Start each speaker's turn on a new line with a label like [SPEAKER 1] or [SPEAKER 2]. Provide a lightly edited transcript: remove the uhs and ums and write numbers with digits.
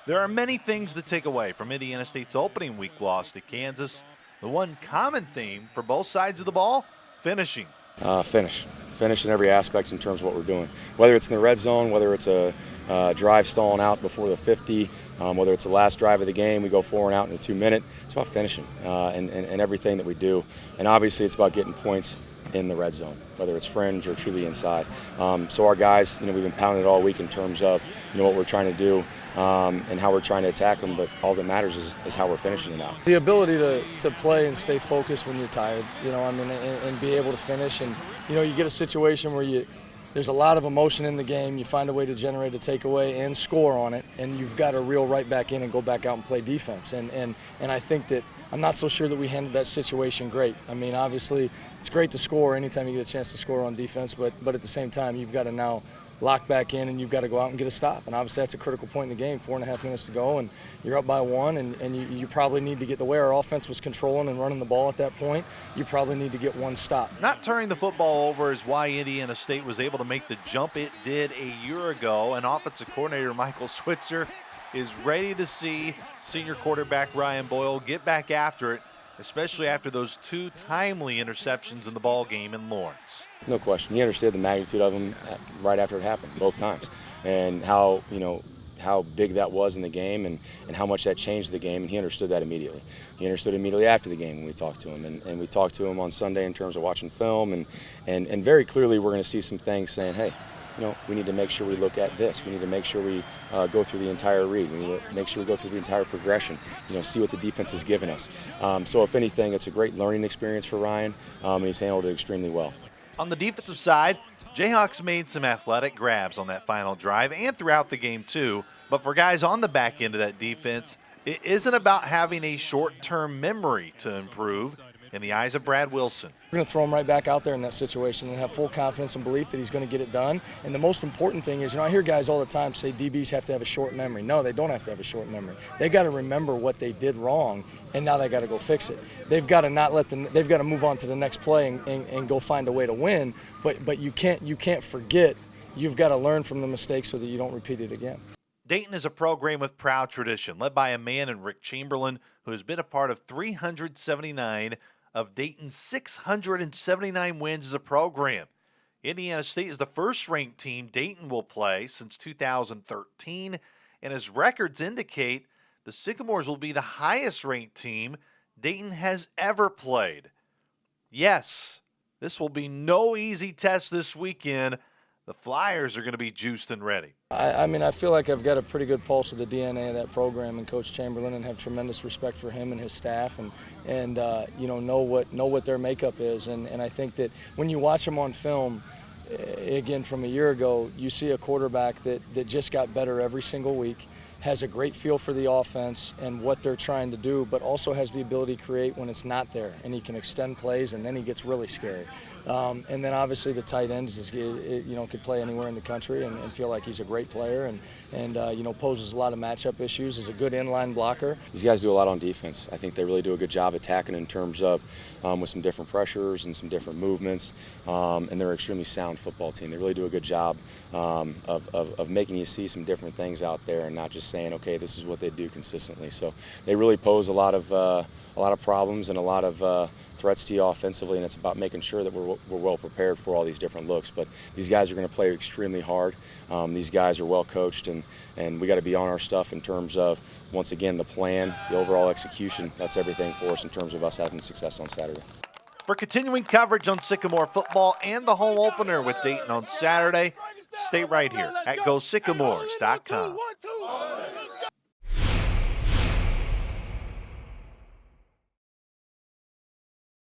[SPEAKER 1] There are many things to take away from Indiana State's opening week loss to Kansas. The one common theme for both sides of the ball, finishing.
[SPEAKER 2] Finish in every aspect in terms of what we're doing. Whether it's in the red zone, whether it's a drive stalling out before the 50, whether it's the last drive of the game, we go 4 and out in the 2 minute. It's about finishing and everything that we do. And obviously it's about getting points in the red zone, whether it's fringe or truly inside. So our guys, we've been pounding it all week in terms of what we're trying to do and how we're trying to attack them. But all that matters is how we're finishing it out.
[SPEAKER 3] The ability to play and stay focused when you're tired, and be able to finish. And you get a situation where there's a lot of emotion in the game. You find a way to generate a takeaway and score on it, and you've got to reel right back in and go back out and play defense. And I think that I'm not so sure that we handled that situation great. Obviously, it's great to score anytime you get a chance to score on defense, but at the same time, you've got to now lock back in and you've got to go out and get a stop. And obviously, that's a critical point in the game. 4.5 minutes to go, and you're up by 1, and you probably need to get the way our offense was controlling and running the ball at that point. You probably need to get 1 stop.
[SPEAKER 1] Not turning the football over is why Indiana State was able to make the jump it did a year ago. And offensive coordinator Michael Switzer is ready to see senior quarterback Ryan Boyle get back after it, especially after those 2 timely interceptions in the ball game in Lawrence.
[SPEAKER 2] No question. He understood the magnitude of them right after it happened, both times, and how big that was in the game and how much that changed the game, and he understood that immediately. He understood immediately after the game when we talked to him, and we talked to him on Sunday in terms of watching film, and very clearly we're going to see some things saying, hey, we need to make sure we look at this. We need to make sure we go through the entire read. We need to make sure we go through the entire progression, see what the defense has given us. So if anything, it's a great learning experience for Ryan, and he's handled it extremely well.
[SPEAKER 1] On the defensive side, Jayhawks made some athletic grabs on that final drive and throughout the game too. But for guys on the back end of that defense, it isn't about having a short-term memory to improve in the eyes of Brad Wilson.
[SPEAKER 3] We're going to throw him right back out there in that situation and have full confidence and belief that he's going to get it done. And the most important thing is, I hear guys all the time say DBs have to have a short memory. No, they don't have to have a short memory. They got to remember what they did wrong, and now they got to go fix it. They've got to they've got to move on to the next play and go find a way to win. But you can't forget. You've got to learn from the mistakes so that you don't repeat it again.
[SPEAKER 1] Dayton is a program with proud tradition, led by a man in Rick Chamberlain, who has been a part of 379 of Dayton's 679 wins as a program. Indiana State is the first-ranked team Dayton will play since 2013, and as records indicate, the Sycamores will be the highest-ranked team Dayton has ever played. Yes, this will be no easy test this weekend. The Flyers are going to be juiced and ready.
[SPEAKER 3] I feel like I've got a pretty good pulse of the DNA of that program and Coach Chamberlain, and have tremendous respect for him and his staff, and know what their makeup is. And I think that when you watch them on film, again from a year ago, you see a quarterback that just got better every single week, has a great feel for the offense and what they're trying to do, but also has the ability to create when it's not there, and he can extend plays, and then he gets really scary. And then obviously the tight ends could play anywhere in the country and feel like he's a great player and poses a lot of matchup issues. Is a good inline blocker.
[SPEAKER 2] These guys do a lot on defense. I think they really do a good job attacking in terms of with some different pressures and some different movements. And they're an extremely sound football team. They really do a good job of making you see some different things out there and not just saying, okay, this is what they do consistently. So they really pose a lot of problems and a lot of threats to you offensively, and it's about making sure that we're well prepared for all these different looks. But these guys are going to play extremely hard. These guys are well coached, and we got to be on our stuff in terms of, once again, the plan, the overall execution. That's everything for us in terms of us having success on Saturday.
[SPEAKER 1] For continuing coverage on Sycamore football and the home opener with Dayton on Saturday, stay right here at GoSycamores.com.